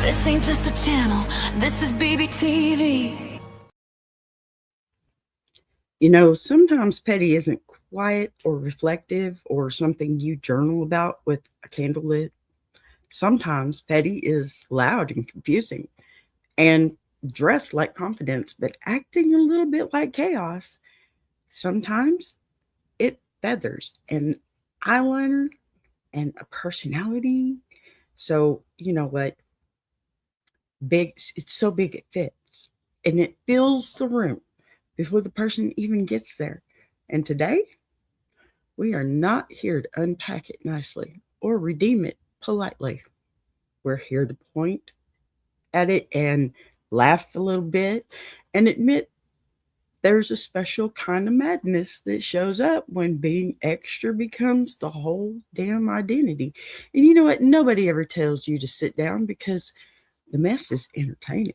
This ain't just a channel, this is BBTV. You know, sometimes petty isn't quiet or reflective or something you journal about with a candle lit. Sometimes petty is loud and confusing and dressed like confidence, but acting a little bit like chaos. Sometimes it feathers an eyeliner and a personality. So, you know what? Big, it's so big it fits and it fills the room before the person even gets there. And today, we are not here to unpack it nicely or redeem it politely. We're here to point at it and laugh a little bit and admit there's a special kind of madness that shows up when being extra becomes the whole damn identity. And you know what? Nobody ever tells you to sit down because the mess is entertaining.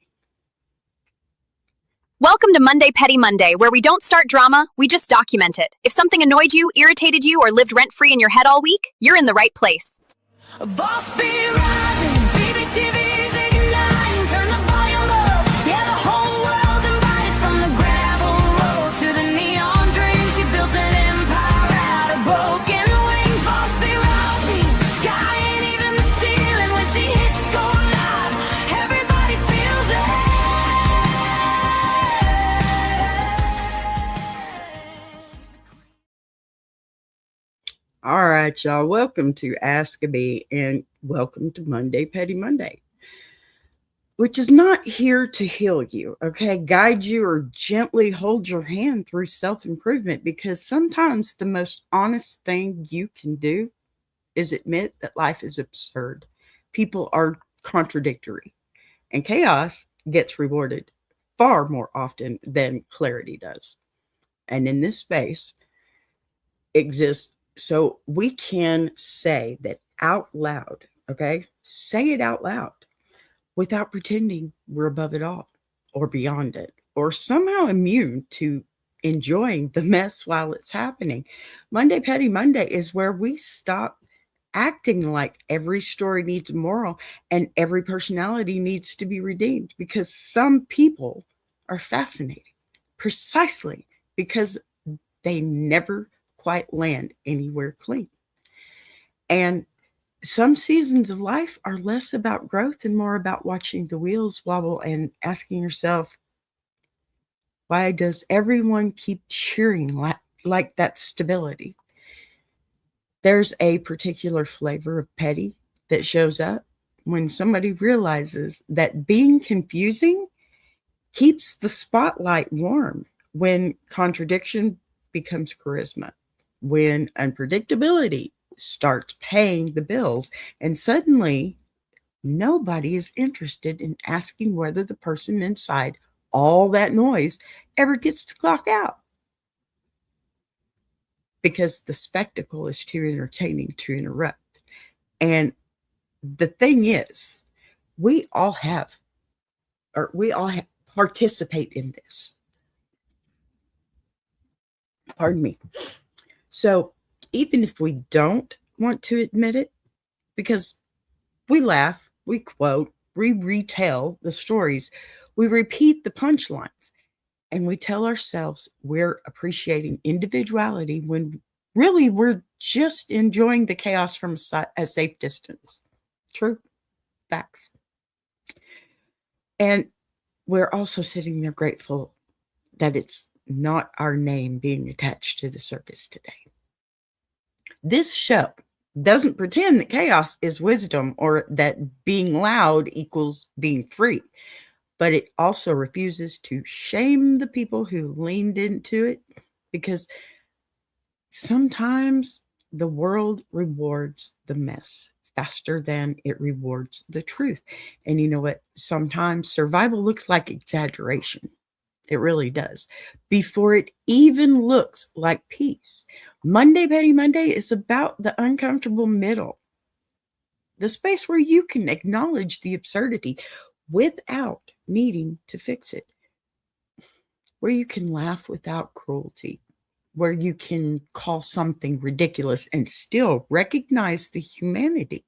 Welcome to Monday Petty Monday, where we don't start drama, we just document it. If something annoyed you, irritated you, or lived rent-free in your head all week, you're in the right place. Boss be rising, BBTV's igniting, turn the volume up. Yeah, the whole world's invited, from the gravel road to the neon dream. She built an empire out of broken wings. Boss be rising, sky ain't even the ceiling when she hits go live. Everybody feels it. All right, y'all. Welcome to Ask a Bee and welcome to Monday Petty Monday, which is not here to heal you, okay? Guide you or gently hold your hand through self-improvement, because sometimes the most honest thing you can do is admit that life is absurd. People are contradictory, and chaos gets rewarded far more often than clarity does. And in this space exists so we can say that out loud, okay? Say it out loud without pretending we're above it all or beyond it or somehow immune to enjoying the mess while it's happening. Monday Petty Monday is where we stop acting like every story needs a moral and every personality needs to be redeemed, because some people are fascinating precisely because they never quite land anywhere clean. And some seasons of life are less about growth and more about watching the wheels wobble and asking yourself, why does everyone keep cheering like that's stability? There's a particular flavor of petty that shows up when somebody realizes that being confusing keeps the spotlight warm, when contradiction becomes charisma, when unpredictability starts paying the bills, and suddenly nobody is interested in asking whether the person inside all that noise ever gets to clock out, because the spectacle is too entertaining to interrupt. And the thing is, we all participate in this. Pardon me. So even if we don't want to admit it, because we laugh, we quote, we retell the stories, we repeat the punchlines, and we tell ourselves we're appreciating individuality when really we're just enjoying the chaos from a safe distance. True. Facts. And we're also sitting there grateful that it's not our name being attached to the circus today. This show doesn't pretend that chaos is wisdom or that being loud equals being free, but it also refuses to shame the people who leaned into it, because sometimes the world rewards the mess faster than it rewards the truth. And you know what? Sometimes survival looks like exaggeration. It really does. Before it even looks like peace. Monday Petty Monday is about the uncomfortable middle, the space where you can acknowledge the absurdity without needing to fix it, where you can laugh without cruelty, where you can call something ridiculous and still recognize the humanity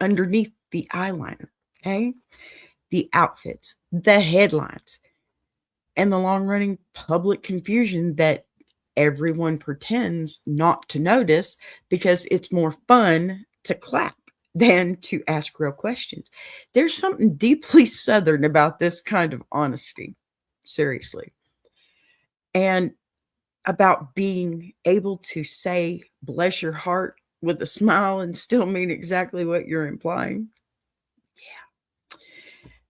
underneath the eyeliner. Okay. The outfits, the headlines, and the long running public confusion that everyone pretends not to notice because it's more fun to clap than to ask real questions. There's something deeply Southern about this kind of honesty, seriously, and about being able to say, bless your heart with a smile and still mean exactly what you're implying.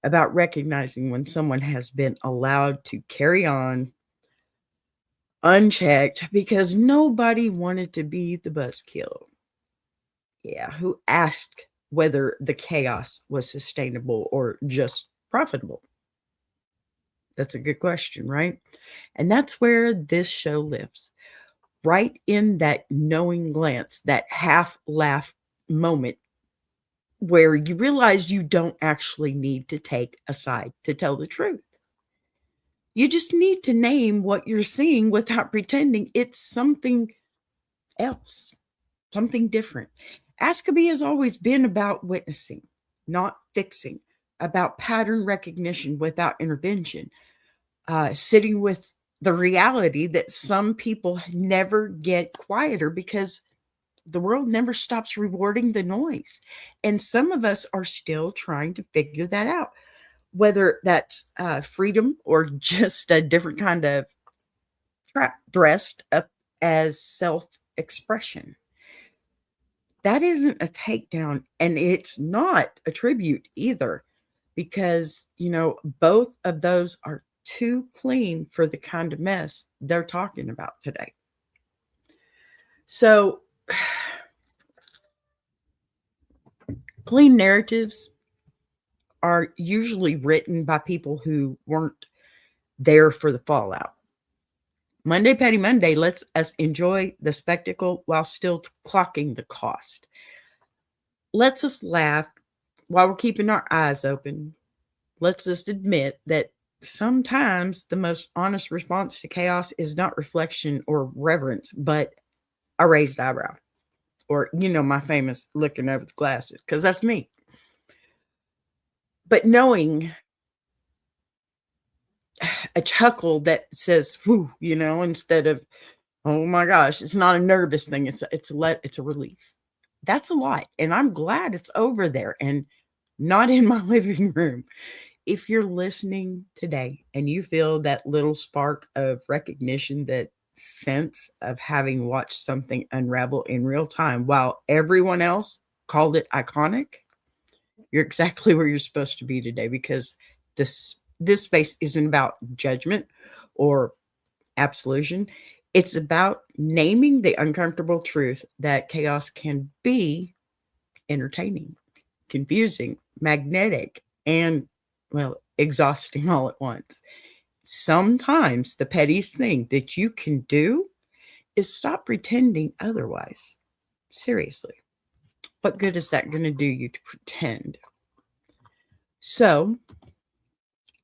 About recognizing when someone has been allowed to carry on unchecked because nobody wanted to be the buzzkill. Yeah, who asked whether the chaos was sustainable or just profitable? That's a good question, right? And that's where this show lives. Right in that knowing glance, that half laugh moment where you realize you don't actually need to take a side to tell the truth. You just need to name what you're seeing without pretending it's something else, something different. Askaby has always been about witnessing, not fixing, about pattern recognition without intervention, sitting with the reality that some people never get quieter because the world never stops rewarding the noise. And some of us are still trying to figure that out, whether that's freedom or just a different kind of trap dressed up as self expression. That isn't a takedown, and it's not a tribute either, because, both of those are too clean for the kind of mess they're talking about today. So, clean narratives are usually written by people who weren't there for the fallout. Monday Petty Monday lets us enjoy the spectacle while still clocking the cost. Lets us laugh while we're keeping our eyes open. Lets us admit that sometimes the most honest response to chaos is not reflection or reverence, but a raised eyebrow. Or, my famous looking over the glasses, because that's me. But knowing a chuckle that says, whoo, instead of, oh my gosh, it's not a nervous thing. It's a relief. That's a lot. And I'm glad it's over there and not in my living room. If you're listening today and you feel that little spark of recognition, that sense of having watched something unravel in real time while everyone else called it iconic, you're exactly where you're supposed to be today, because this space isn't about judgment or absolution. It's about naming the uncomfortable truth that chaos can be entertaining, confusing, magnetic, and, well, exhausting all at once. Sometimes the pettiest thing that you can do is stop pretending otherwise. Seriously. What good is that going to do you to pretend? So,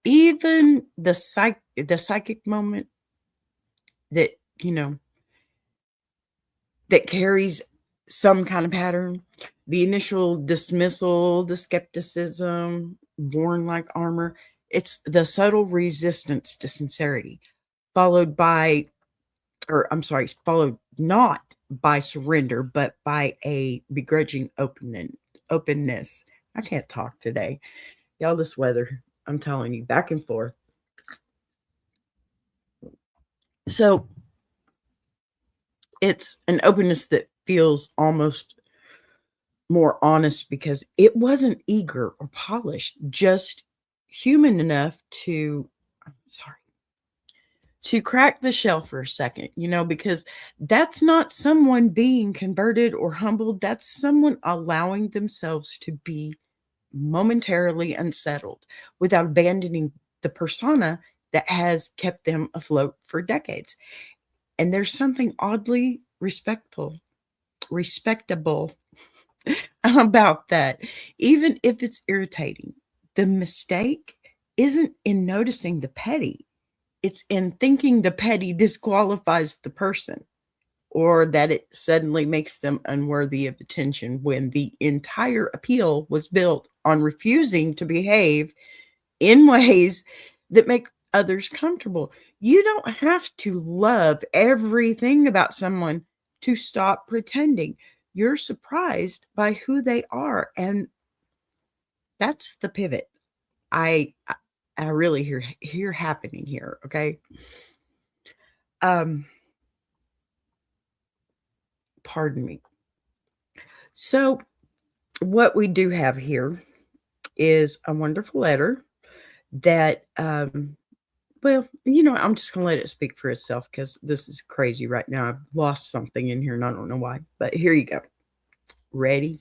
even the psychic moment that, that carries some kind of pattern, the initial dismissal, the skepticism, worn like armor, it's the subtle resistance to sincerity, followed not by surrender, but by a begrudging openness. I can't talk today. Y'all, this weather, I'm telling you, back and forth. So it's an openness that feels almost more honest because it wasn't eager or polished, just human enough to crack the shell for a second, because that's not someone being converted or humbled. That's someone allowing themselves to be momentarily unsettled without abandoning the persona that has kept them afloat for decades. And there's something oddly respectable about that, even if it's irritating. The mistake isn't in noticing the petty, it's in thinking the petty disqualifies the person. or that it suddenly makes them unworthy of attention when the entire appeal was built on refusing to behave in ways that make others comfortable. You don't have to love everything about someone to stop pretending. You're surprised by who they are, and that's the pivot I really hear happening here, okay? Pardon me. So what we do have here is a wonderful letter that well, I'm just gonna let it speak for itself because this is crazy right now. I've lost something in here and I don't know why, but here you go. Ready?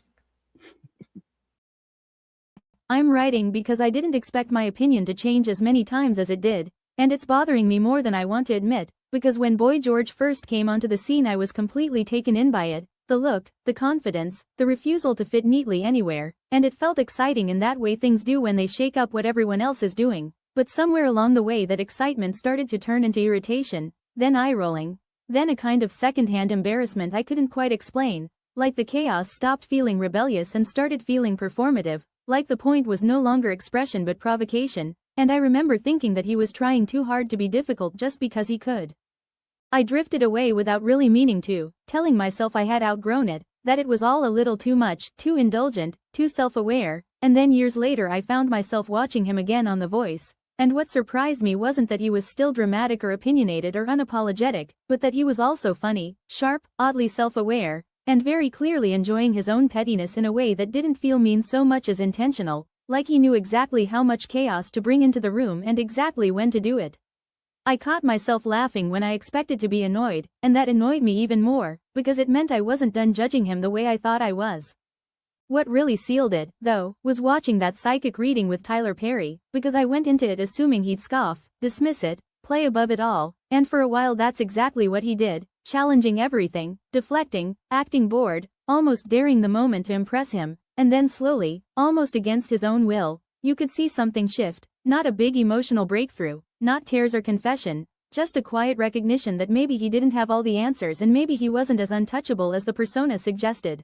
I'm writing because I didn't expect my opinion to change as many times as it did, and it's bothering me more than I want to admit, because when Boy George first came onto the scene I was completely taken in by it, the look, the confidence, the refusal to fit neatly anywhere, and it felt exciting in that way things do when they shake up what everyone else is doing, but somewhere along the way that excitement started to turn into irritation, then eye-rolling, then a kind of second-hand embarrassment I couldn't quite explain, like the chaos stopped feeling rebellious and started feeling performative, like the point was no longer expression but provocation, and I remember thinking that he was trying too hard to be difficult just because he could. I drifted away without really meaning to, telling myself I had outgrown it, that it was all a little too much, too indulgent, too self-aware, and then years later I found myself watching him again on The Voice, and what surprised me wasn't that he was still dramatic or opinionated or unapologetic, but that he was also funny, sharp, oddly self-aware, and very clearly enjoying his own pettiness in a way that didn't feel mean so much as intentional, like he knew exactly how much chaos to bring into the room and exactly when to do it. I caught myself laughing when I expected to be annoyed, and that annoyed me even more, because it meant I wasn't done judging him the way I thought I was. What really sealed it, though, was watching that psychic reading with Tyler Perry, because I went into it assuming he'd scoff, dismiss it, play above it all, and for a while that's exactly what he did, challenging everything, deflecting, acting bored, almost daring the moment to impress him, and then slowly, almost against his own will, you could see something shift, not a big emotional breakthrough, not tears or confession, just a quiet recognition that maybe he didn't have all the answers and maybe he wasn't as untouchable as the persona suggested.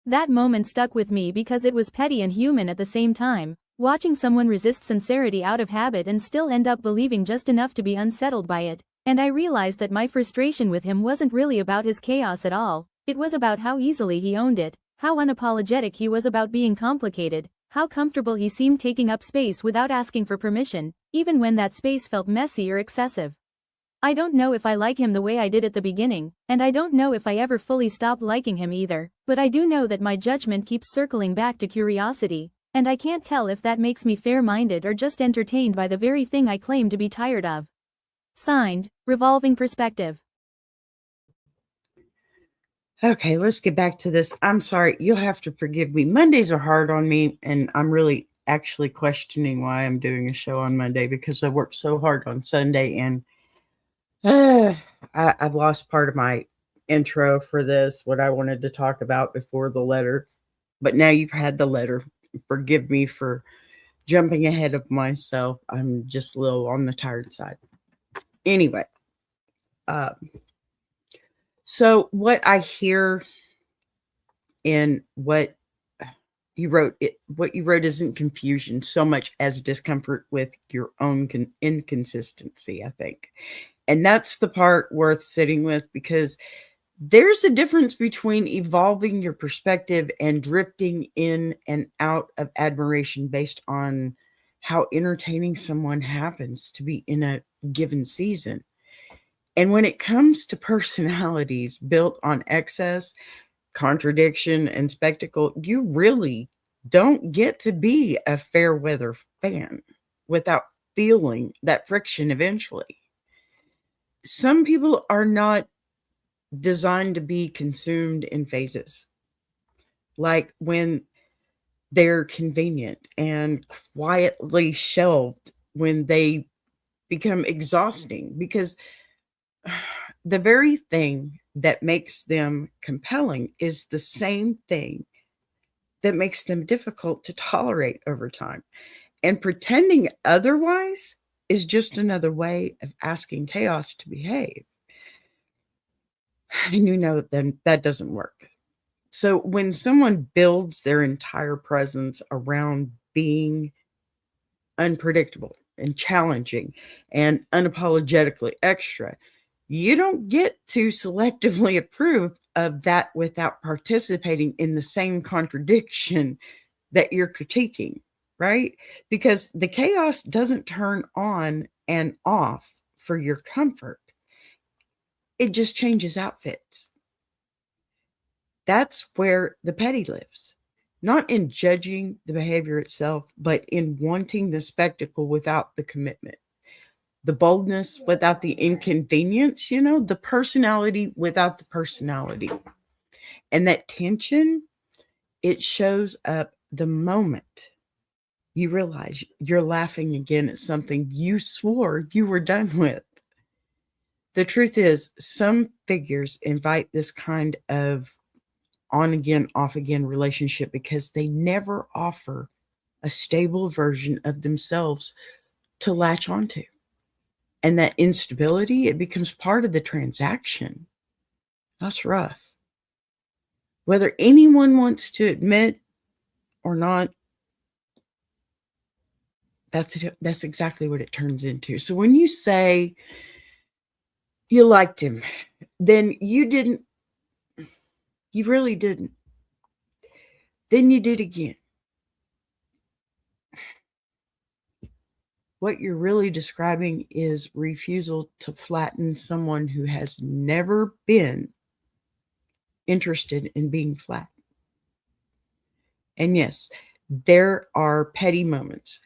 That moment stuck with me because it was petty and human at the same time, watching someone resist sincerity out of habit and still end up believing just enough to be unsettled by it, and I realized that my frustration with him wasn't really about his chaos at all, it was about how easily he owned it, how unapologetic he was about being complicated, how comfortable he seemed taking up space without asking for permission, even when that space felt messy or excessive. I don't know if I like him the way I did at the beginning, and I don't know if I ever fully stopped liking him either, but I do know that my judgment keeps circling back to curiosity, and I can't tell if that makes me fair-minded or just entertained by the very thing I claim to be tired of. Signed, Revolving Perspective. Okay, let's get back to this. I'm sorry, you'll have to forgive me. Mondays are hard on me, and I'm really actually questioning why I'm doing a show on Monday because I worked so hard on Sunday, and I've lost part of my intro for this, what I wanted to talk about before the letter. But now you've had the letter. Forgive me for jumping ahead of myself. I'm just a little on the tired side. Anyway, so what I hear in what you wrote isn't confusion so much as discomfort with your own inconsistency, I think. And that's the part worth sitting with, because there's a difference between evolving your perspective and drifting in and out of admiration based on how entertaining someone happens to be in a given season. And when it comes to personalities built on excess, contradiction, and spectacle, you really don't get to be a fair weather fan without feeling that friction eventually. Some people are not designed to be consumed in phases, like when they're convenient and quietly shelved when they become exhausting, because the very thing that makes them compelling is the same thing that makes them difficult to tolerate over time. And pretending otherwise is just another way of asking chaos to behave. And then that doesn't work. So when someone builds their entire presence around being unpredictable and challenging and unapologetically extra, you don't get to selectively approve of that without participating in the same contradiction that you're critiquing, right? Because the chaos doesn't turn on and off for your comfort. It just changes outfits. That's where the petty lives. Not in judging the behavior itself, but in wanting the spectacle without the commitment, the boldness without the inconvenience, the personality without the personality. And that tension, it shows up the moment you realize you're laughing again at something you swore you were done with. The truth is, some figures invite this kind of on again, off again relationship because they never offer a stable version of themselves to latch onto. And that instability, it becomes part of the transaction. That's rough. Whether anyone wants to admit or not, that's exactly what it turns into. So when you say you liked him, then you really didn't. Then you did again. What you're really describing is refusal to flatten someone who has never been interested in being flat. And yes, there are petty moments,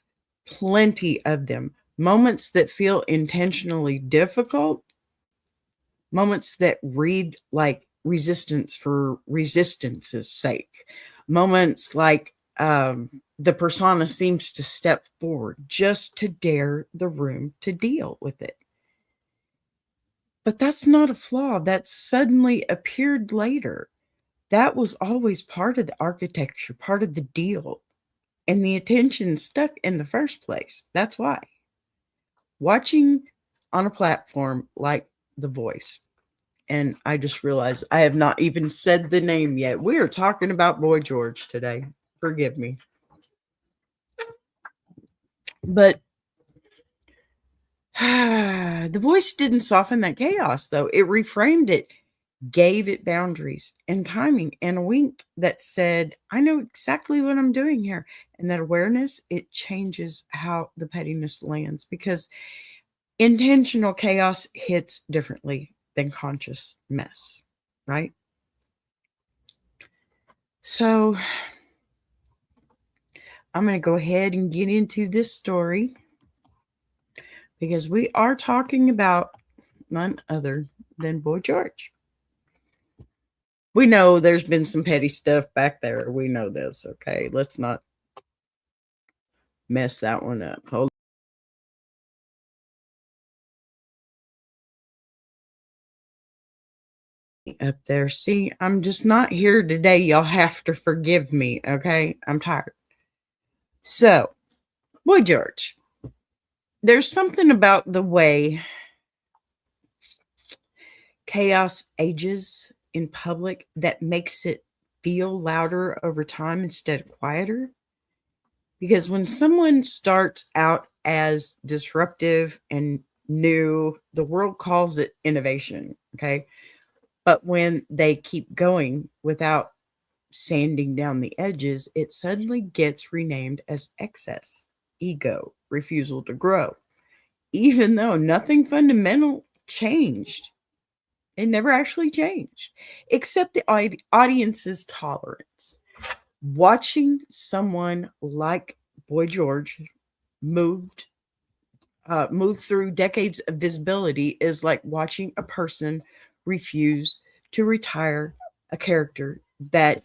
plenty of them, moments that feel intentionally difficult, moments that read like resistance for resistance's sake, moments like the persona seems to step forward just to dare the room to deal with it. But that's not a flaw that suddenly appeared later. That was always part of the architecture, part of the deal, and the attention stuck in the first place. That's why. Watching on a platform like The Voice, and I just realized I have not even said the name yet. We are talking about Boy George today. Forgive me. But The Voice didn't soften that chaos, though. It reframed it, gave it boundaries and timing, and a wink that said, I know exactly what I'm doing here. And that awareness, it changes how the pettiness lands, because intentional chaos hits differently than conscious mess, right? So I'm going to go ahead and get into this story, because we are talking about none other than Boy George. We know there's been some petty stuff back there. We know this, okay? Let's not mess that one up. Hold up there. See, I'm just not here today. Y'all have to forgive me, okay? I'm tired. So, Boy George, there's something about the way chaos ages in public that makes it feel louder over time instead of quieter. Because when someone starts out as disruptive and new, the world calls it innovation, okay? But when they keep going without sanding down the edges, it suddenly gets renamed as excess, ego, refusal to grow, even though nothing fundamental changed. It never actually changed, except the audience's tolerance. Watching someone like Boy George move through decades of visibility is like watching a person refuse to retire a character that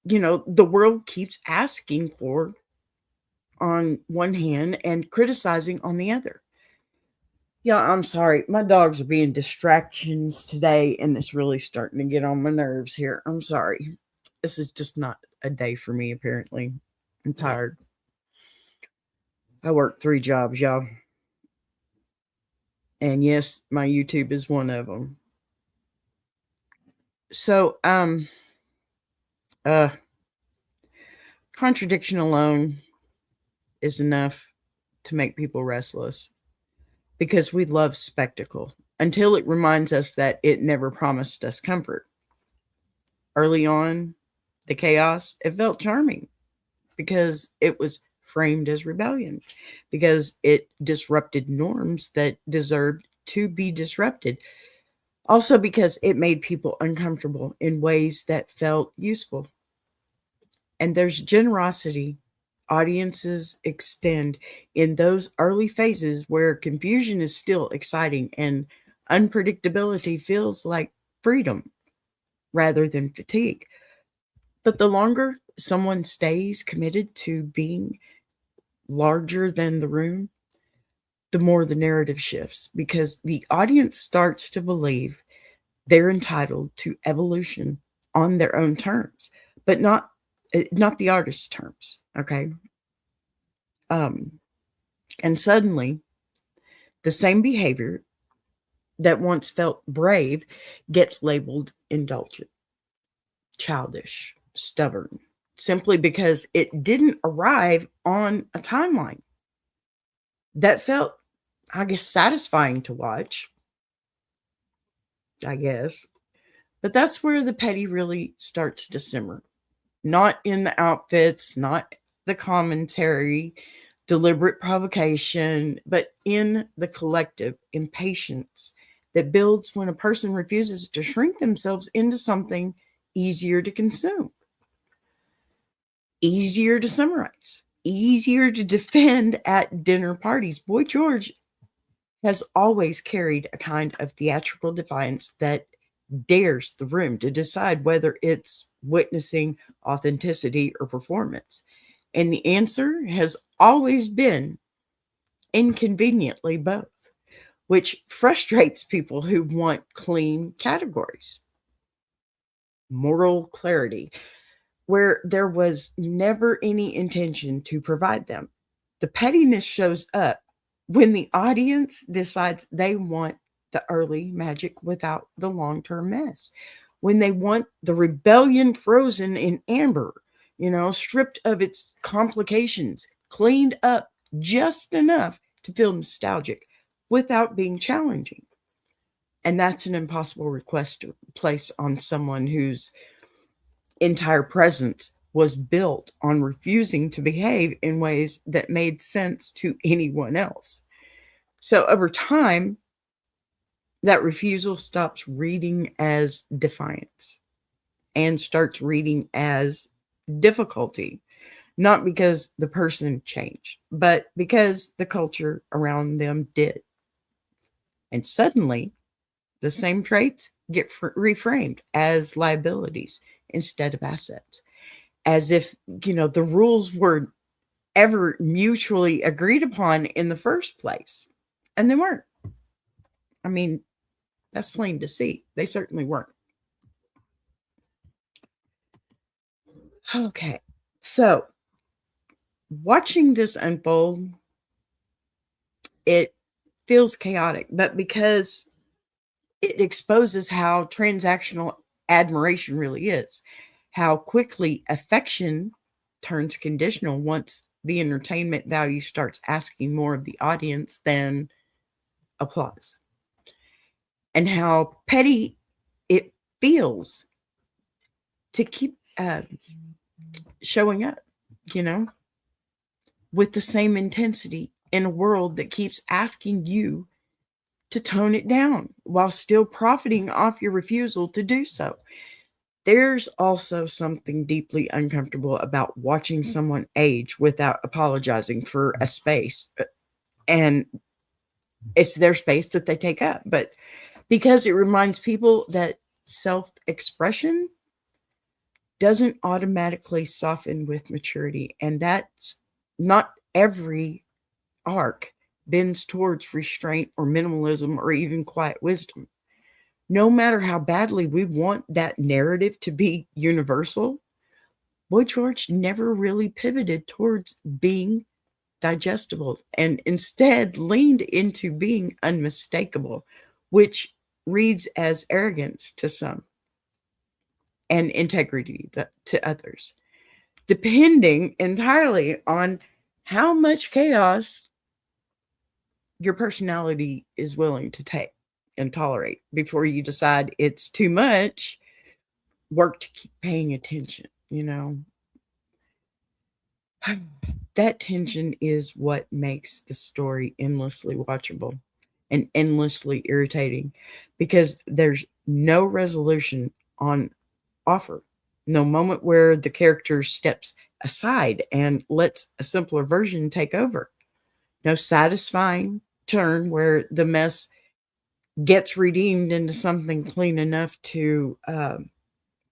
the world keeps asking for on one hand and criticizing on the other. Yeah, I'm sorry. My dogs are being distractions today, and it's really starting to get on my nerves here. I'm sorry. This is just not a day for me, apparently. I'm tired. I work 3 jobs, y'all. And yes, my YouTube is one of them. So, contradiction alone is enough to make people restless because we love spectacle until it reminds us that it never promised us comfort. Early on, the chaos, it felt charming because it was framed as rebellion, because it disrupted norms that deserved to be disrupted. Also, because it made people uncomfortable in ways that felt useful. And there's generosity audiences extend in those early phases where confusion is still exciting and unpredictability feels like freedom rather than fatigue. But the longer someone stays committed to being larger than the room, the more the narrative shifts because the audience starts to believe they're entitled to evolution on their own terms, but not the artist's terms. Okay. And suddenly the same behavior that once felt brave gets labeled indulgent, childish, stubborn, simply because it didn't arrive on a timeline that felt, I guess, satisfying to watch, I guess. But that's where the petty really starts to simmer. Not in the outfits, not the commentary, deliberate provocation, but in the collective impatience that builds when a person refuses to shrink themselves into something easier to consume, easier to summarize, easier to defend at dinner parties. Boy George has always carried a kind of theatrical defiance that dares the room to decide whether it's witnessing authenticity or performance. And the answer has always been inconveniently both, which frustrates people who want clean categories, moral clarity, where there was never any intention to provide them. The pettiness shows up when the audience decides they want the early magic without the long term mess, when they want the rebellion frozen in amber, stripped of its complications, cleaned up just enough to feel nostalgic without being challenging. And that's an impossible request to place on someone whose entire presence was built on refusing to behave in ways that made sense to anyone else. So over time, that refusal stops reading as defiance and starts reading as difficulty, not because the person changed, but because the culture around them did. And suddenly, the same traits get reframed as liabilities instead of assets, as if, the rules were ever mutually agreed upon in the first place. And they weren't. I mean, that's plain to see. They certainly weren't. Okay. So, watching this unfold, it feels chaotic, but because it exposes how transactional admiration really is, how quickly affection turns conditional once the entertainment value starts asking more of the audience than applause, and how petty it feels to keep showing up, with the same intensity in a world that keeps asking you to tone it down while still profiting off your refusal to do so. There's also something deeply uncomfortable about watching someone age without apologizing for a space. And it's their space that they take up. But because it reminds people that self-expression doesn't automatically soften with maturity. And that's not every arc bends towards restraint or minimalism or even quiet wisdom. No matter how badly we want that narrative to be universal, Boy George never really pivoted towards being digestible and instead leaned into being unmistakable, which reads as arrogance to some. and integrity to others, depending entirely on how much chaos your personality is willing to take and tolerate before you decide it's too much work to keep paying attention, you know. That tension is what makes the story endlessly watchable and endlessly irritating, because there's no resolution on offer, no moment where the character steps aside and lets a simpler version take over, no satisfying turn where the mess gets redeemed into something clean enough to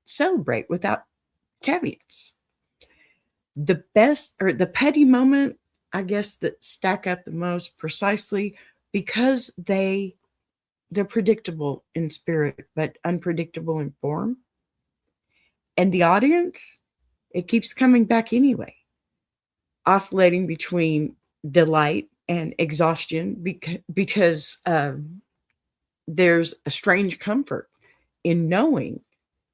celebrate without caveats. The best, or the petty moment, I guess, that stack up the most precisely because they're predictable in spirit but unpredictable in form, and the audience, it keeps coming back anyway, oscillating between delight and exhaustion because there's a strange comfort in knowing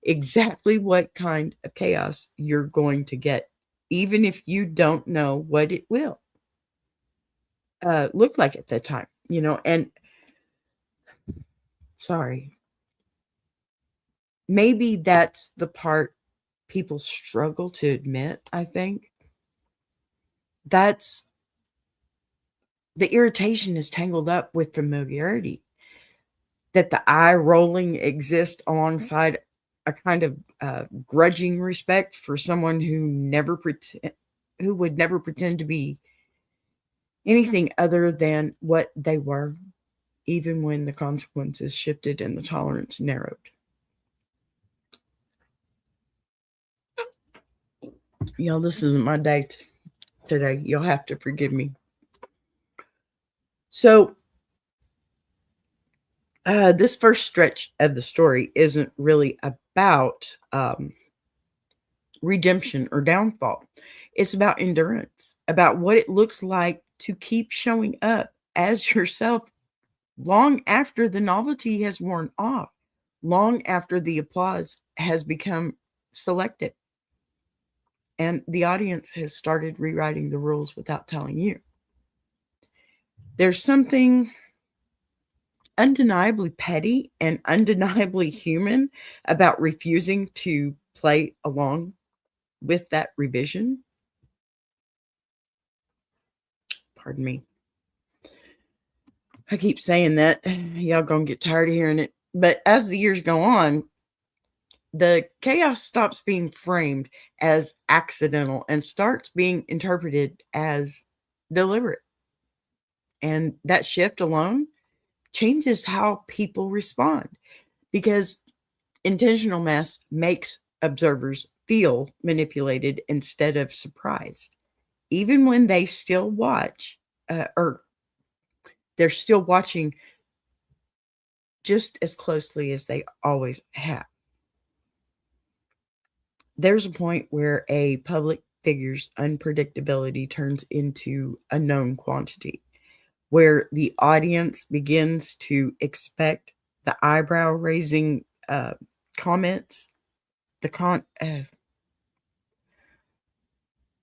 exactly what kind of chaos you're going to get, even if you don't know what it will look like at that time, you know. And sorry, maybe that's the part people struggle to admit. I think that's the irritation is tangled up with familiarity, that the eye rolling exists alongside a kind of grudging respect for someone who would never pretend to be anything other than what they were, even when the consequences shifted and the tolerance narrowed. Y'all, this isn't my day today. You'll have to forgive me. So, this first stretch of the story isn't really about redemption or downfall. It's about endurance, about what it looks like to keep showing up as yourself long after the novelty has worn off, long after the applause has become selective, and the audience has started rewriting the rules without telling you. There's something undeniably petty and undeniably human about refusing to play along with that revision. Pardon me. I keep saying that. Y'all gonna get tired of hearing it. But as the years go on, the chaos stops being framed as accidental and starts being interpreted as deliberate. And that shift alone changes how people respond, because intentional mess makes observers feel manipulated instead of surprised, even when they still watch, or they're still watching just as closely as they always have. There's a point where a public figure's unpredictability turns into a known quantity, where the audience begins to expect the eyebrow raising comments,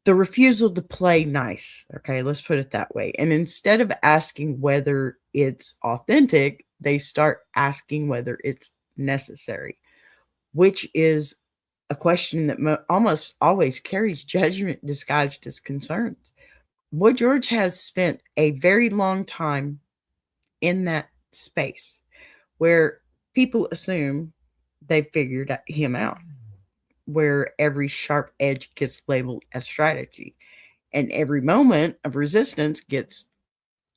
the refusal to play nice. Okay, let's put it that way. And instead of asking whether it's authentic, they start asking whether it's necessary, which is a question that almost always carries judgment disguised as concerns. Boy George has spent a very long time in that space where people assume they figured him out, where every sharp edge gets labeled as strategy and every moment of resistance gets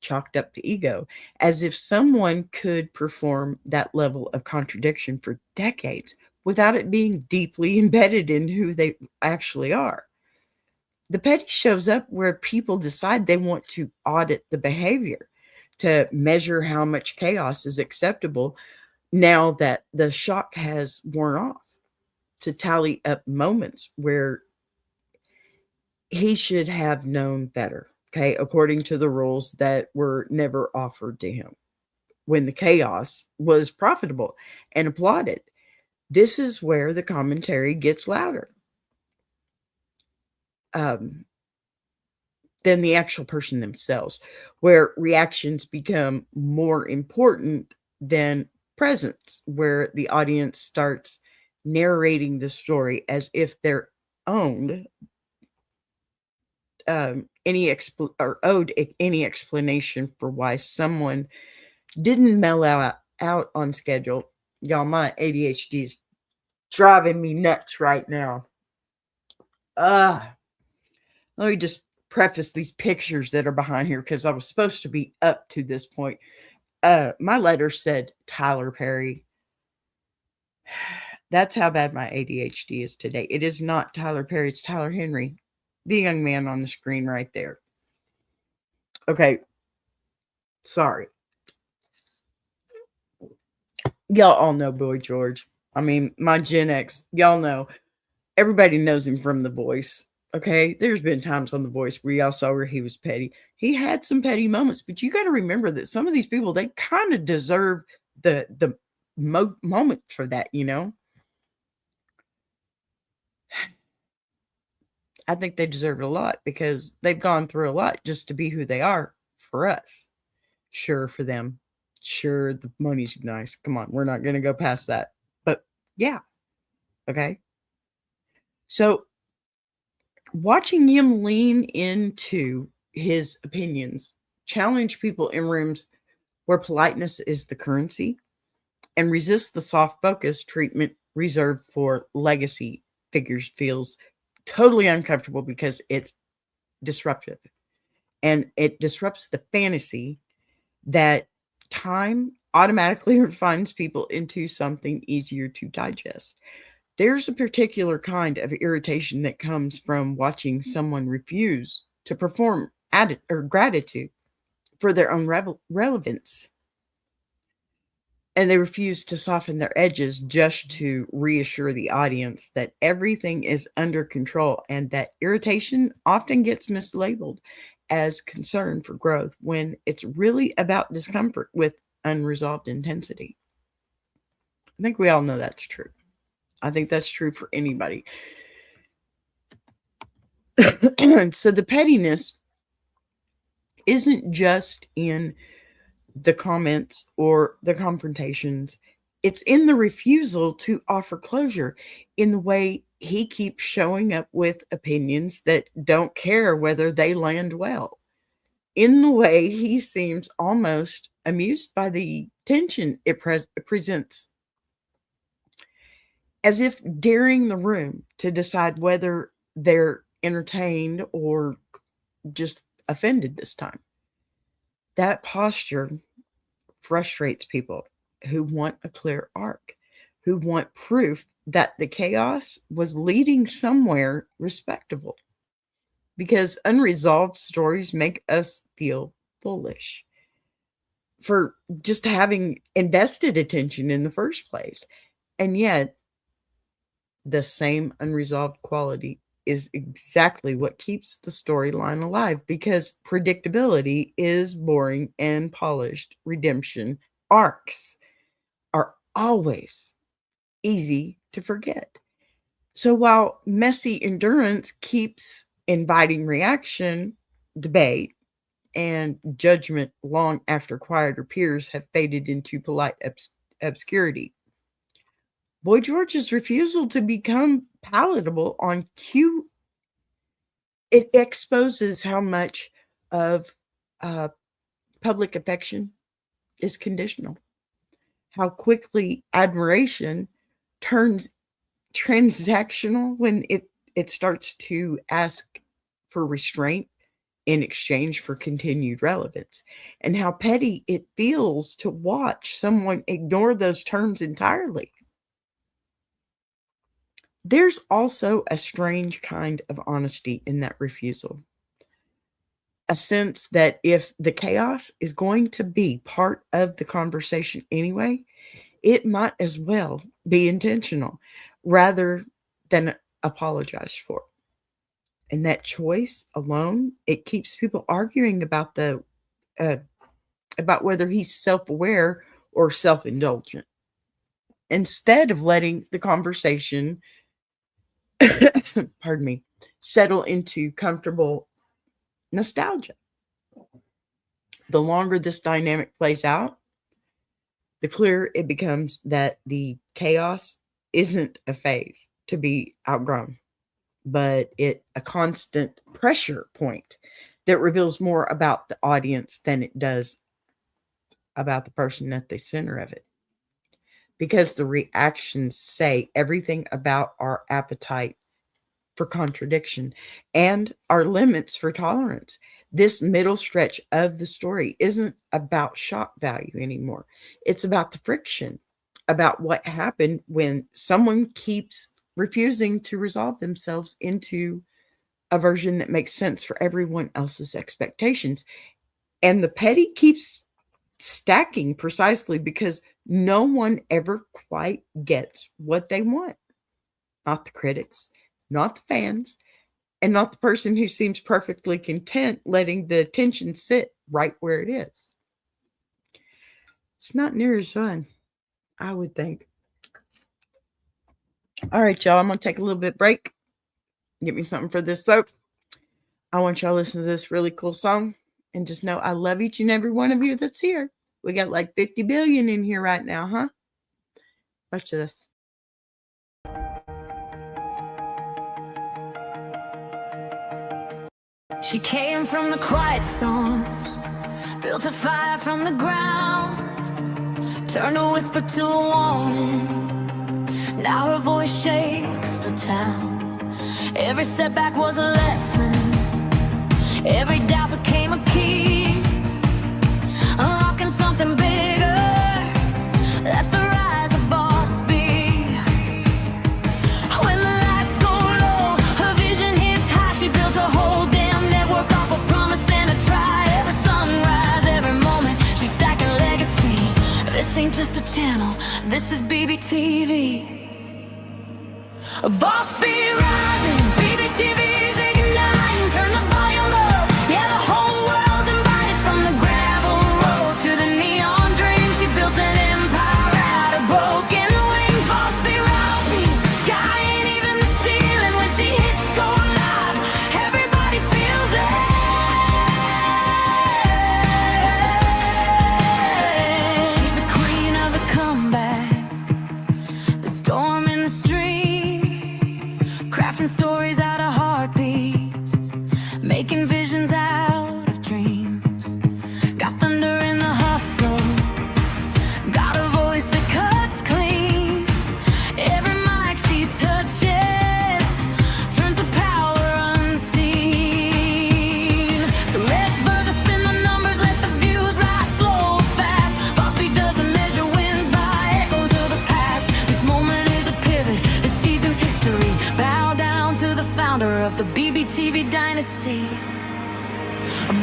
chalked up to ego, as if someone could perform that level of contradiction for decades without it being deeply embedded in who they actually are. The petty shows up where people decide they want to audit the behavior, to measure how much chaos is acceptable now that the shock has worn off, to tally up moments where he should have known better, okay, according to the rules that were never offered to him, when the chaos was profitable and applauded. This is where the commentary gets louder than the actual person themselves, where reactions become more important than presence, where the audience starts narrating the story as if they're owned owed any explanation for why someone didn't mail out on schedule. Y'all, my ADHD is driving me nuts right now. Let me just preface these pictures that are behind here because I was supposed to be up to this point. My letter said Tyler Perry. That's how bad my ADHD is today. It is not Tyler Perry, it's Tyler Henry, the young man on the screen right there. Okay. Sorry. Y'all all know Boy George. I mean, my Gen X, y'all know. Everybody knows him from The Voice. Okay, there's been times on The Voice where y'all saw where he was petty. He had some petty moments, but you got to remember that some of these people, they kind of deserve the moment for that, you know? I think they deserve it a lot because they've gone through a lot just to be who they are for us. Sure, for them. Sure, the money's nice. Come on, we're not going to go past that. But yeah, okay. So watching him lean into his opinions, challenge people in rooms where politeness is the currency, and resist the soft focus treatment reserved for legacy figures feels totally uncomfortable because it's disruptive. And it disrupts the fantasy that time automatically refines people into something easier to digest. There's a particular kind of irritation that comes from watching someone refuse to perform gratitude for their own relevance. And they refuse to soften their edges just to reassure the audience that everything is under control, and that irritation often gets mislabeled as concern for growth when it's really about discomfort with unresolved intensity. I think we all know that's true. I think that's true for anybody. So the pettiness isn't just in the comments or the confrontations. It's in the refusal to offer closure, in the way he keeps showing up with opinions that don't care whether they land well, in the way he seems almost amused by the tension it presents, as if daring the room to decide whether they're entertained or just offended this time. That posture frustrates people who want a clear arc, who want proof that the chaos was leading somewhere respectable. Because unresolved stories make us feel foolish for just having invested attention in the first place. And yet, the same unresolved quality is exactly what keeps the storyline alive, because predictability is boring and polished. Redemption arcs are always easy to forget. So while messy endurance keeps inviting reaction, debate, and judgment long after quieter peers have faded into polite obscurity, Boy George's refusal to become palatable on cue, it exposes how much of public affection is conditional, how quickly admiration turns transactional when it starts to ask for restraint in exchange for continued relevance, and how petty it feels to watch someone ignore those terms entirely. There's also a strange kind of honesty in that refusal. A sense that if the chaos is going to be part of the conversation anyway, it might as well be intentional rather than apologized for. And that choice alone, it keeps people arguing about about whether he's self-aware or self-indulgent. instead of letting the conversation, pardon me, settle into comfortable nostalgia. The longer this dynamic plays out, the clearer it becomes that the chaos isn't a phase to be outgrown, but a constant pressure point that reveals more about the audience than it does about the person at the center of it. Because the reactions say everything about our appetite for contradiction and our limits for tolerance. This middle stretch of the story isn't about shock value anymore. It's about the friction, about what happened when someone keeps refusing to resolve themselves into a version that makes sense for everyone else's expectations. And the petty keeps stacking precisely because no one ever quite gets what they want. Not the critics, not the fans, and not the person who seems perfectly content letting the tension sit right where it is. It's not near as fun, I would think. All right, y'all, I'm going to take a little bit break. Get me something for this throat. I want y'all to listen to this really cool song. And just know I love each and every one of you that's here. We got like 50 billion in here right now, huh? Watch this. She came from the quiet storms, built a fire from the ground, turned a whisper to a warning. Now her voice shakes the town. Every setback was a lesson, every doubt became a key, unlocking something bigger. That's the rise of Boss B. When the lights go low, her vision hits high. She built a whole damn network off a promise and a try. Every sunrise, every moment, she's stacking legacy. This ain't just a channel, this is BBTV. Boss B rising, BBTV's igniting. Turn the volume up, yeah, the whole world's invited. From the gravel road to the neon dream, she built an empire out of broken wings. Boss B rising, sky ain't even the ceiling. When she hits go live, everybody feels it. She's the queen of the comeback, the storm in the stream, crafting stories out of heartbeats, making visions out of dreams. Got thunder in the hustle, got a voice that cuts clean. Every mic she touches turns the power unseen. So let brothers spin the numbers, let the views rise slow or fast. Boss B doesn't measure wins by echoes of the past. This moment is a pivot, this season's history. Bow down to the founder of the BBTV dynasty.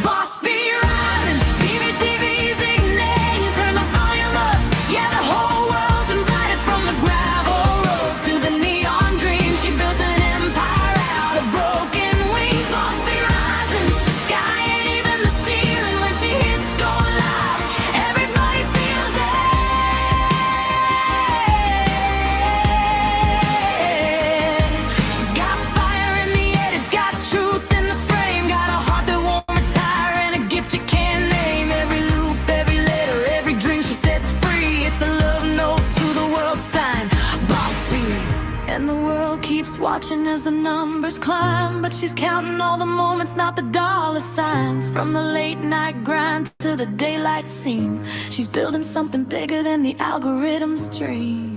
Boss B rising, BBTV's igniting. Turn the volume up, yeah, the whole world's invited. From the gravel roads to the neon dream, she built an empire out of broken wings. Boss B rising, sky ain't even the ceiling. When she hits go live, everybody feels it. She's got fire in the head, it's got truth in the frame, got a heart that won't retire and a gift you can't name. Every loop, every letter, every dream she sets free, it's a love note to the world sign. Boss B. And the world keeps watching as the numbers climb, but she's counting all the moments, not the dollar signs. From the late night grind to the daylight scene, she's building something bigger than the algorithm's dream.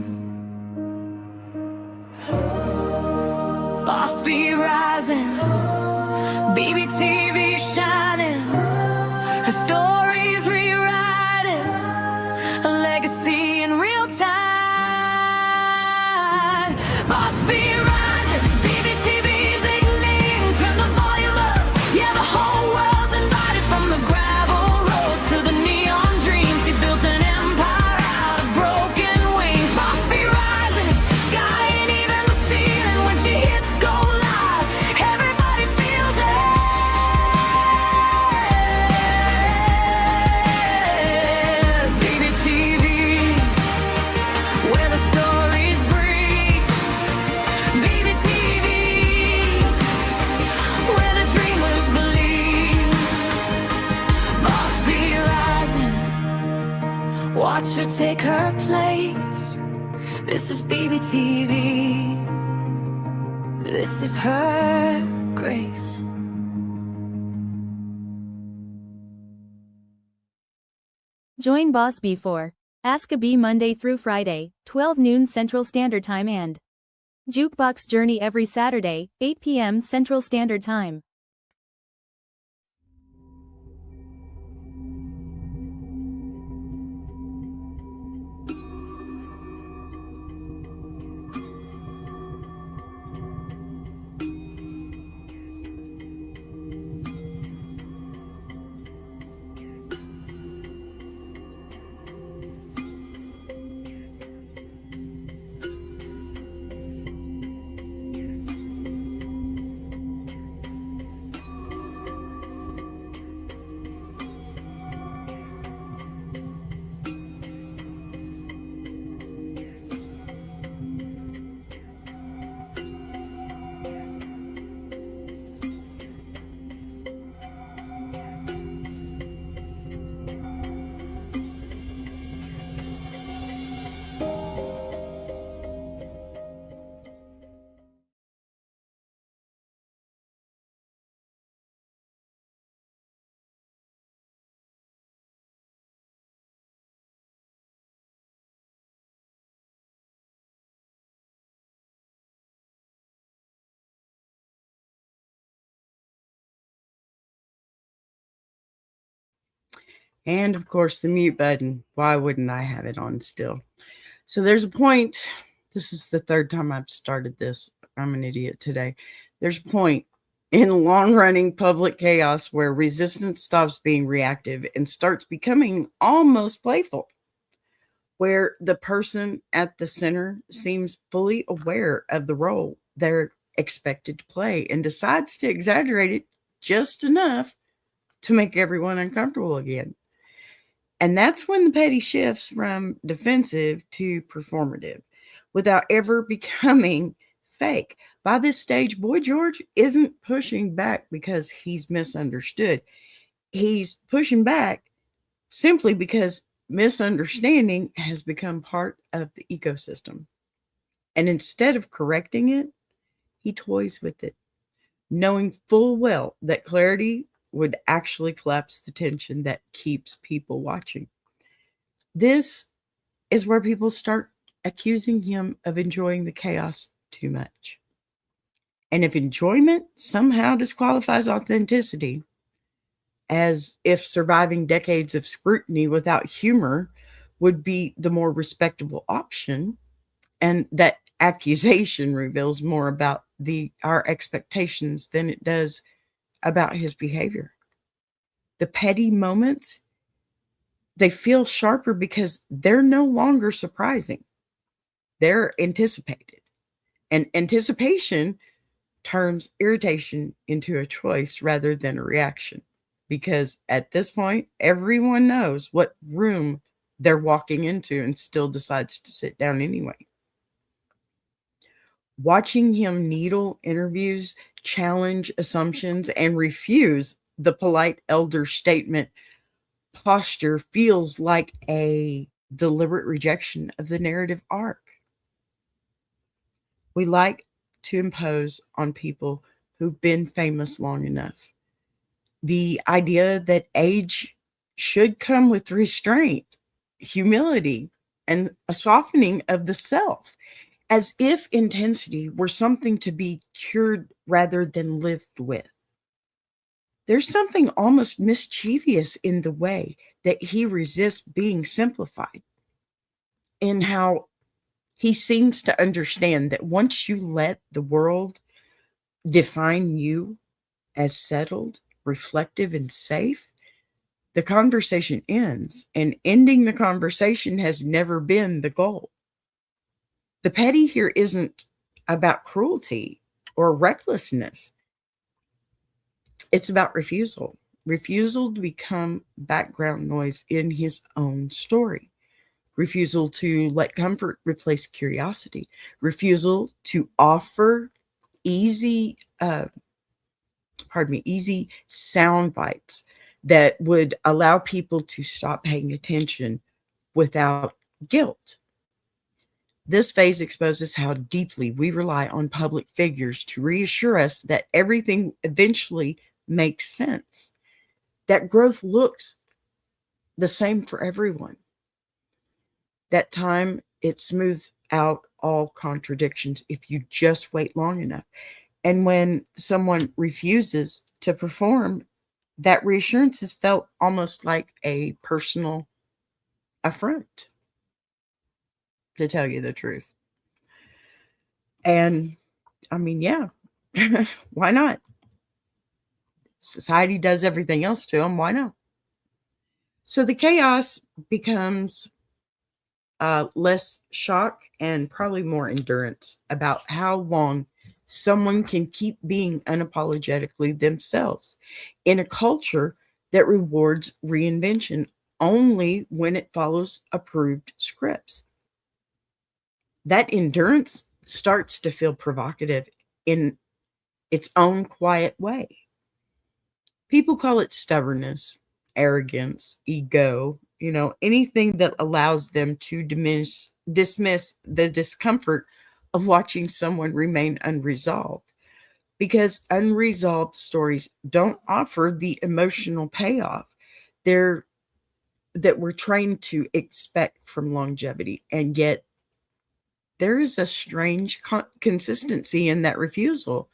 Boss B rising, BBTV shining, her story's rewriting, a legacy in real time. Boss B rising, BBTV's igniting. Turn the volume up, yeah, the whole world's invited. From the gravel roads to the neon dreams, she built an empire out of broken wings. Boss B rising, sky ain't even the ceiling. When she hits go live, everybody feels it. Watch her take her place. This is BBTV. This is her grace. Join Boss B for Ask a Bee Monday through Friday, 12 noon Central Standard Time and Jukebox Journey every Saturday, 8 p.m. Central Standard Time. And of course, the mute button. Why wouldn't I have it on still? So there's a point. This is the third time I've started this. I'm an idiot today. There's a point in long running public chaos where resistance stops being reactive and starts becoming almost playful, where the person at the center seems fully aware of the role they're expected to play and decides to exaggerate it just enough to make everyone uncomfortable again. And that's when the petty shifts from defensive to performative without ever becoming fake. By this stage, Boy George isn't pushing back because he's misunderstood. He's pushing back simply because misunderstanding has become part of the ecosystem. And instead of correcting it, he toys with it, knowing full well that clarity would actually collapse the tension that keeps people watching. This is where people start accusing him of enjoying the chaos too much. And if enjoyment somehow disqualifies authenticity, as if surviving decades of scrutiny without humor would be the more respectable option, and that accusation reveals more about our expectations than it does about his behavior. The petty moments, they feel sharper because they're no longer surprising. They're anticipated. And anticipation turns irritation into a choice rather than a reaction. Because at this point, everyone knows what room they're walking into and still decides to sit down anyway. Watching him needle interviews, challenge assumptions, and refuse the polite elder statement posture feels like a deliberate rejection of the narrative arc. We like to impose on people who've been famous long enough. The idea that age should come with restraint, humility, and a softening of the self, as if intensity were something to be cured rather than lived with. There's something almost mischievous in the way that he resists being simplified, in how he seems to understand that once you let the world define you as settled, reflective, and safe, the conversation ends, and ending the conversation has never been the goal. The petty here isn't about cruelty or recklessness. It's about refusal to become background noise in his own story, refusal to let comfort replace curiosity, refusal to offer easy sound bites that would allow people to stop paying attention without guilt. This phase exposes how deeply we rely on public figures to reassure us that everything eventually makes sense, that growth looks the same for everyone. That time, it smooths out all contradictions if you just wait long enough. And when someone refuses to perform, that reassurance is felt almost like a personal affront, to tell you the truth. And I mean, yeah, why not? Society does everything else to them. Why not? So the chaos becomes less shock and probably more endurance about how long someone can keep being unapologetically themselves in a culture that rewards reinvention only when it follows approved scripts. That endurance starts to feel provocative in its own quiet way. People call it stubbornness, arrogance, ego, anything that allows them to dismiss the discomfort of watching someone remain unresolved. Because unresolved stories don't offer the emotional payoff that we're trained to expect from longevity. And yet, there is a strange consistency in that refusal,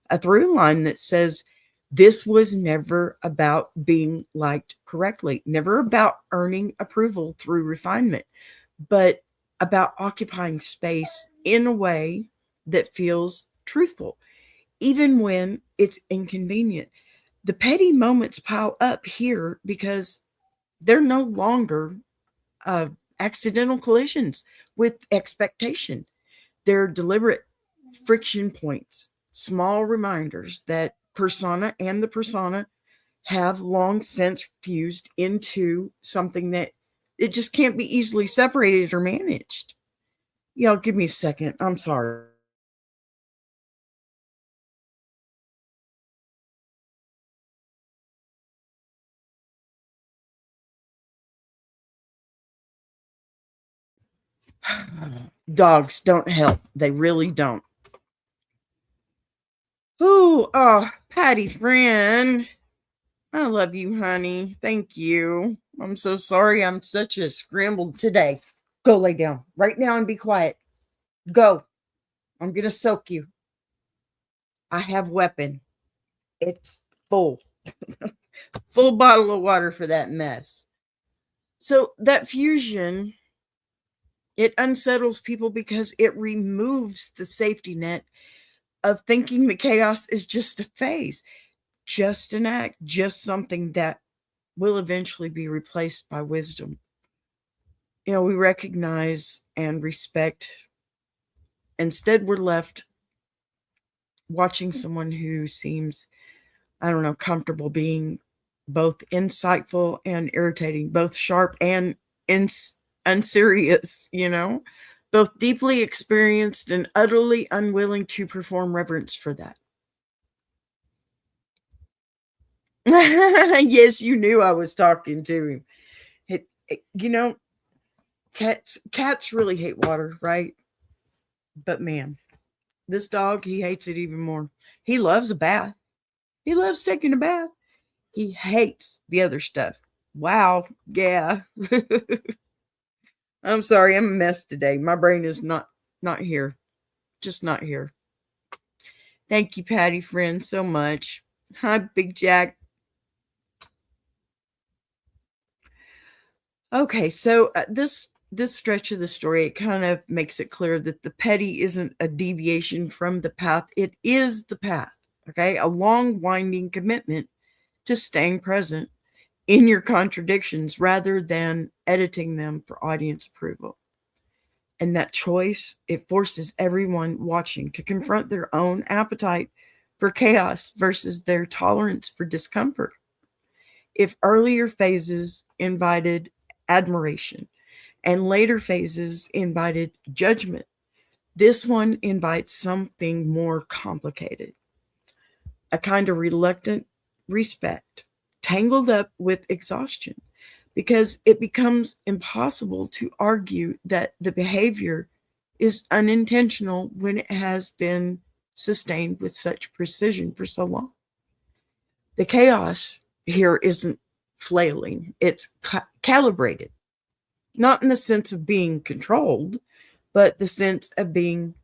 a through line that says this was never about being liked correctly, never about earning approval through refinement, but about occupying space in a way that feels truthful, even when it's inconvenient. The petty moments pile up here because they're no longer accidental collisions with expectation. They're deliberate friction points, small reminders that persona and the persona have long since fused into something that it just can't be easily separated or managed. Y'all, give me a second. I'm sorry. Dogs don't help. They really don't. Ooh, oh, Patty friend. I love you, honey. Thank you. I'm so sorry I'm such a scrambled today. Go lay down right now and be quiet. Go. I'm going to soak you. I have weapon. It's full. Full bottle of water for that mess. So that fusion, it unsettles people because it removes the safety net of thinking the chaos is just a phase, just an act, just something that will eventually be replaced by wisdom. We recognize and respect. Instead, we're left watching someone who seems, I don't know, comfortable being both insightful and irritating, both sharp and unserious, both deeply experienced and utterly unwilling to perform reverence for that. Yes, you knew I was talking to him. Cats really hate water, right? But man, this dog, he hates it even more. He loves a bath. He loves taking a bath. He hates the other stuff. Wow. Yeah. I'm sorry. I'm a mess today. My brain is not here. Just not here. Thank you, Patty friend, so much. Hi, Big Jack. Okay, so this stretch of the story, it kind of makes it clear that the petty isn't a deviation from the path. It is the path. Okay, a long, winding commitment to staying present in your contradictions rather than editing them for audience approval. And that choice, it forces everyone watching to confront their own appetite for chaos versus their tolerance for discomfort. If earlier phases invited admiration and later phases invited judgment, this one invites something more complicated, a kind of reluctant respect tangled up with exhaustion, because it becomes impossible to argue that the behavior is unintentional when it has been sustained with such precision for so long. The chaos here isn't flailing, it's calibrated, not in the sense of being controlled, but the sense of being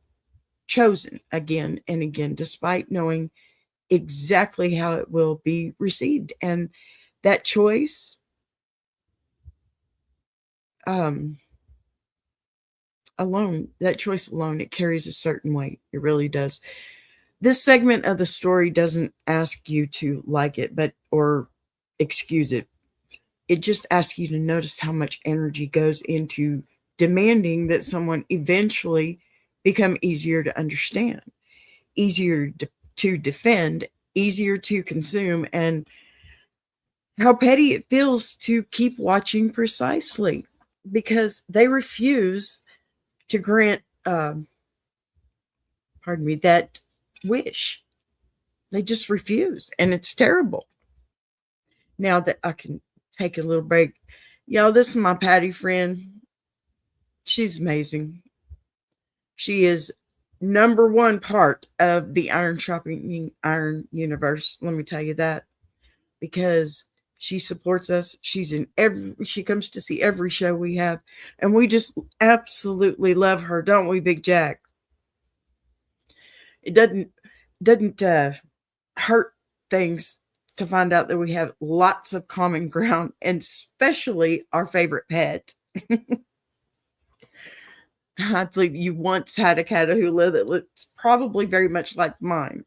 chosen again and again, despite knowing exactly how it will be received. And that choice alone, it carries a certain weight. It really does. This segment of the story doesn't ask you to like it, or excuse it. It just asks you to notice how much energy goes into demanding that someone eventually become easier to understand, easier to defend, easier to consume, and how petty it feels to keep watching precisely because they refuse to grant, that wish. They just refuse, and it's terrible. Now that I can take a little break, y'all, this is my Patty friend. She's amazing. She is number one part of the Iron Sharpening Iron universe. Let me tell you that, because she supports us. She comes to see every show we have, and we just absolutely love her, don't we, Big Jack? It doesn't hurt things to find out that we have lots of common ground, and especially our favorite pet. I believe you once had a Catahoula that looks probably very much like mine.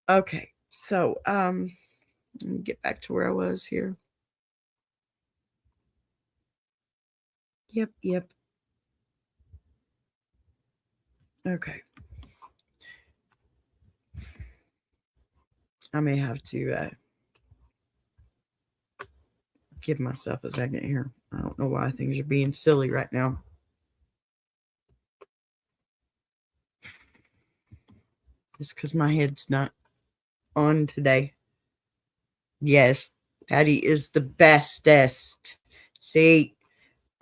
Okay, so let me get back to where I was here. Yep. Okay. I may have to give myself a second here. I don't know why things are being silly right now. It's because my head's not on today. Yes, Patty is the bestest. See,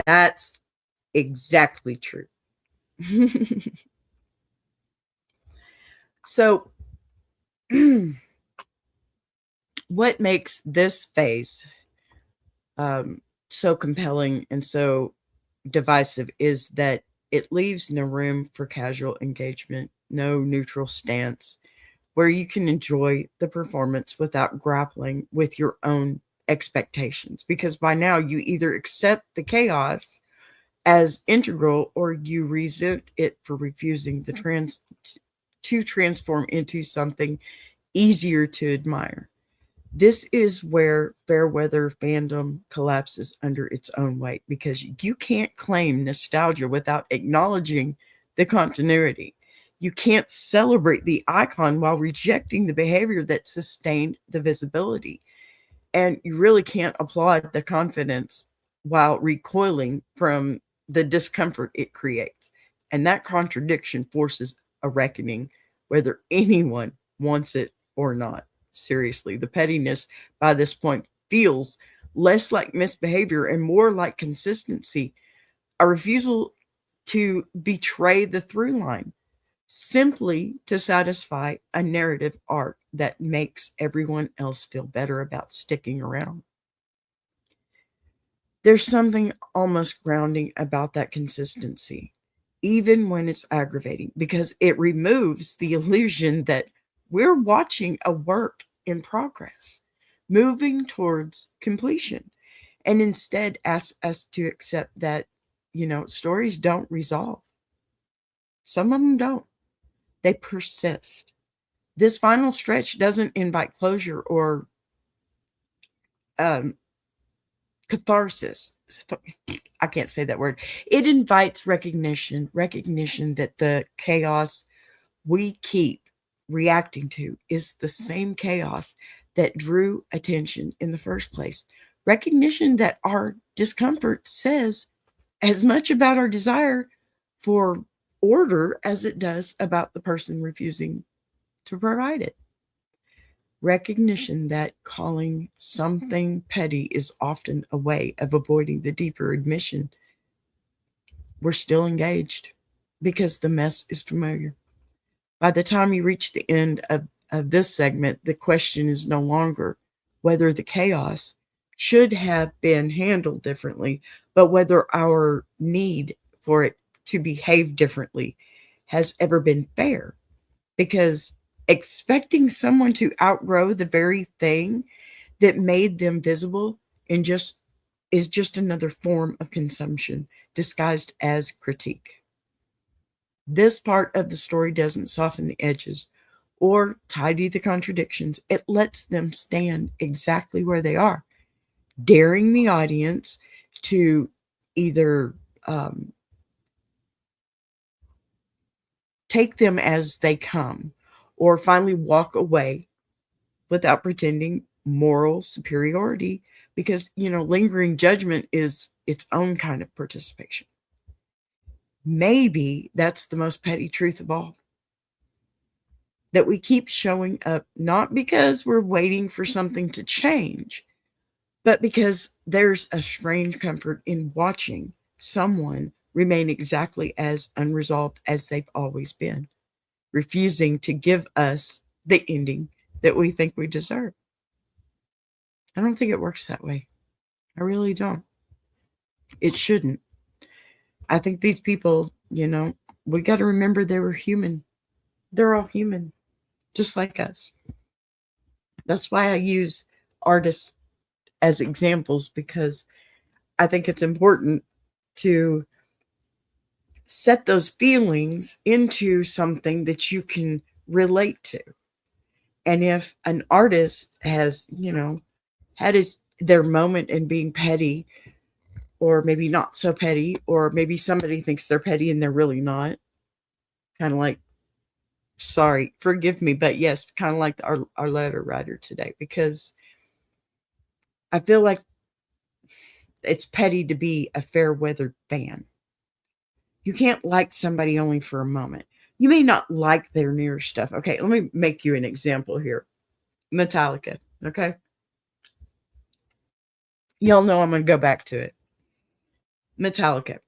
that's exactly true. So, what makes this phase so compelling and so divisive is that it leaves no room for casual engagement, no neutral stance, where you can enjoy the performance without grappling with your own expectations. Because by now you either accept the chaos as integral or you resent it for refusing to transform into something easier to admire. This is where Fairweather fandom collapses under its own weight, because you can't claim nostalgia without acknowledging the continuity. You can't celebrate the icon while rejecting the behavior that sustained the visibility. And you really can't applaud the confidence while recoiling from the discomfort it creates. And that contradiction forces a reckoning, whether anyone wants it or not. Seriously, the pettiness by this point feels less like misbehavior and more like consistency, a refusal to betray the through line, simply to satisfy a narrative arc that makes everyone else feel better about sticking around. There's something almost grounding about that consistency, even when it's aggravating, because it removes the illusion that we're watching a work in progress, moving towards completion, and instead asks us to accept that, stories don't resolve. Some of them don't. They persist. This final stretch doesn't invite closure or catharsis. I can't say that word. It invites recognition that the chaos we keep reacting to is the same chaos that drew attention in the first place. Recognition that our discomfort says as much about our desire for order as it does about the person refusing to provide it. Recognition that calling something petty is often a way of avoiding the deeper admission we're still engaged because the mess is familiar. By the time you reach the end of this segment, the question is no longer whether the chaos should have been handled differently, but whether our need for it to behave differently has ever been fair. Because expecting someone to outgrow the very thing that made them visible and just is just another form of consumption disguised as critique. This part of the story doesn't soften the edges or tidy the contradictions. It lets them stand exactly where they are, daring the audience to either take them as they come or finally walk away without pretending moral superiority, because lingering judgment is its own kind of participation. Maybe that's the most petty truth of all, that we keep showing up not because we're waiting for something to change, but because there's a strange comfort in watching someone remain exactly as unresolved as they've always been, refusing to give us the ending that we think we deserve. I don't think it works that way. I really don't. It shouldn't. I think these people, we got to remember they were human. They're all human, just like us. That's why I use artists as examples, because I think it's important to set those feelings into something that you can relate to. And if an artist has, had their moment in being petty, or maybe not so petty, or maybe somebody thinks they're petty and they're really not, kind of like, sorry, forgive me, but yes, kind of like our letter writer today, because I feel like it's petty to be a fair weathered fan. You can't like somebody only for a moment. You may not like their newer stuff. Okay, let me make you an example here. Metallica, okay? Y'all know I'm going to go back to it. Metallica.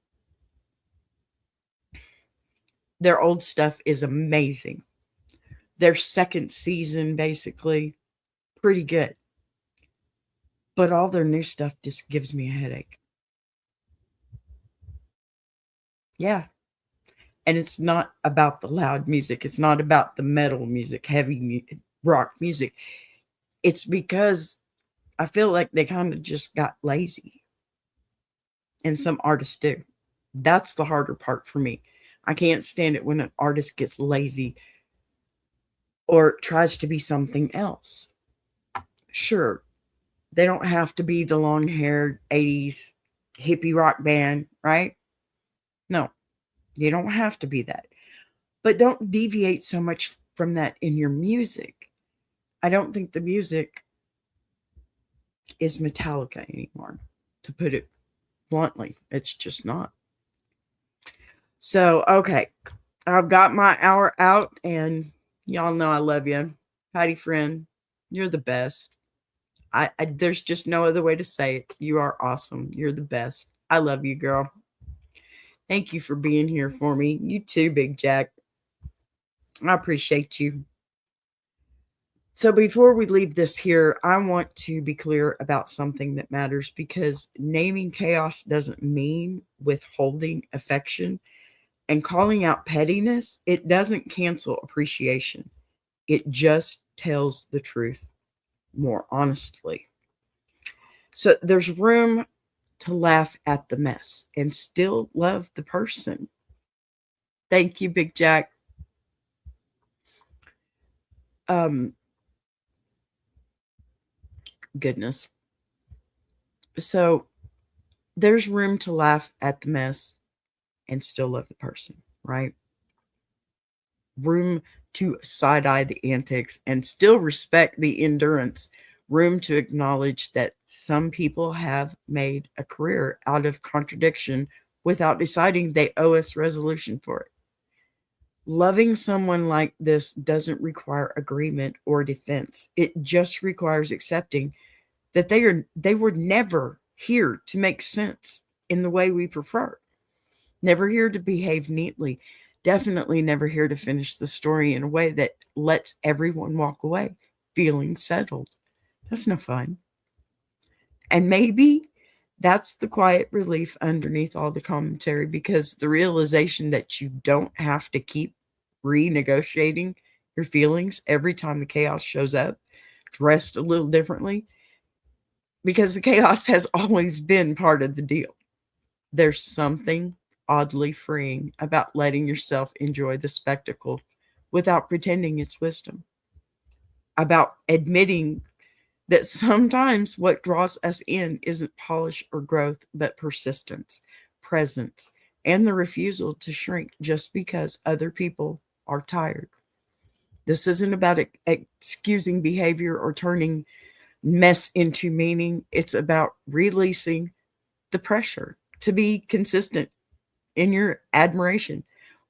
Their old stuff is amazing. Their second season, basically, pretty good. But all their new stuff just gives me a headache. Yeah. And it's not about the loud music. It's not about the metal music, heavy rock music. It's because I feel like they kind of just got lazy. And some artists do. That's the harder part for me. I can't stand it when an artist gets lazy or tries to be something else. Sure, they don't have to be the long-haired 80s hippie rock band, right? No, you don't have to be that. But don't deviate so much from that in your music. I don't think the music is Metallica anymore, to put it bluntly. It's just not. So, okay, I've got my hour out, and y'all know I love you. Patty friend, you're the best. I there's just no other way to say it. You are awesome. You're the best. I love you, girl. Thank you for being here for me. You too, Big Jack. I appreciate you. So before we leave this here, I want to be clear about something that matters, because naming chaos doesn't mean withholding affection, and calling out pettiness, it doesn't cancel appreciation. It just tells the truth more honestly. So there's room to laugh at the mess and still love the person. Thank you, Big Jack. Goodness. So there's room to laugh at the mess and still love the person, right? Room to side-eye the antics and still respect the endurance. Room to acknowledge that some people have made a career out of contradiction without deciding they owe us resolution for it. Loving someone like this doesn't require agreement or defense. It just requires accepting that they were never here to make sense in the way we prefer. Never here to behave neatly. Definitely never here to finish the story in a way that lets everyone walk away feeling settled. That's no fun. And maybe that's the quiet relief underneath all the commentary, because the realization that you don't have to keep renegotiating your feelings every time the chaos shows up, dressed a little differently, because the chaos has always been part of the deal. There's something oddly freeing about letting yourself enjoy the spectacle without pretending it's wisdom, about admitting that sometimes what draws us in isn't polish or growth, but persistence, presence, and the refusal to shrink just because other people are tired. This isn't about excusing behavior or turning mess into meaning. It's about releasing the pressure to be consistent in your admiration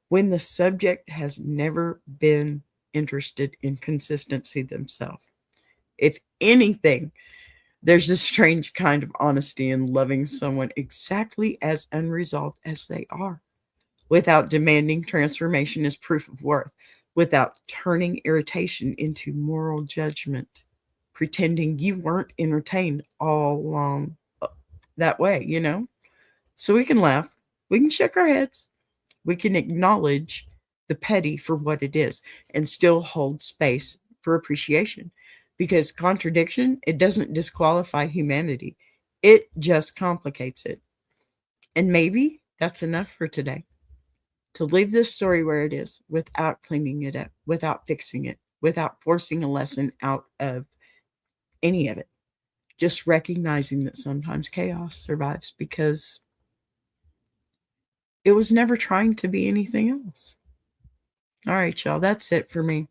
when the subject has never been interested in consistency themselves. If anything, there's a strange kind of honesty in loving someone exactly as unresolved as they are, without demanding transformation as proof of worth, without turning irritation into moral judgment, pretending you weren't entertained all along that way, So we can laugh, we can shake our heads, we can acknowledge the petty for what it is, and still hold space for appreciation. Because contradiction, it doesn't disqualify humanity. It just complicates it. And maybe that's enough for today. To leave this story where it is, without cleaning it up, without fixing it, without forcing a lesson out of any of it. Just recognizing that sometimes chaos survives because it was never trying to be anything else. All right, y'all. That's it for me.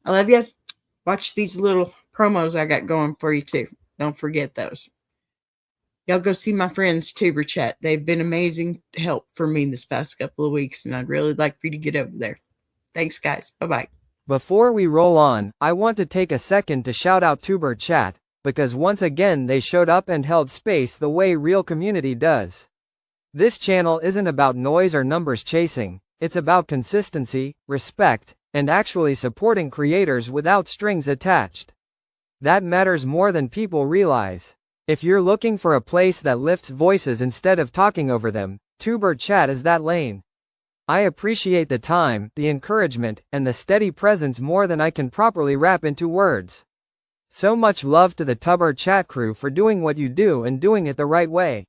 I love you. Watch these little promos I got going for you too. Don't forget those. Y'all go see my friends Tuber Chat. They've been amazing help for me this past couple of weeks, and I'd really like for you to get over there. Thanks, guys. Bye-bye. Before we roll on, I want to take a second to shout out Tuber Chat, because once again they showed up and held space the way real community does. This channel isn't about noise or numbers chasing. It's about consistency, respect, and actually supporting creators without strings attached. That matters more than people realize. If you're looking for a place that lifts voices instead of talking over them, Tuber Chat is that lane. I appreciate the time, the encouragement, and the steady presence more than I can properly wrap into words. So much love to the Tuber Chat crew for doing what you do and doing it the right way.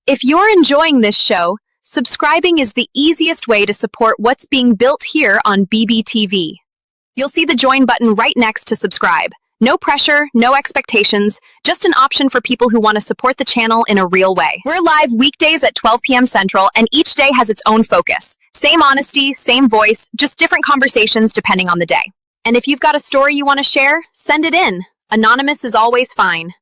If you're enjoying this show, subscribing is the easiest way to support what's being built here on BBTV. You'll see the join button right next to subscribe. No pressure, no expectations, just an option for people who want to support the channel in a real way. We're live weekdays at 12 p.m. Central, and each day has its own focus. Same honesty, same voice, just different conversations depending on the day. And if you've got a story you want to share, send it in. Anonymous is always fine.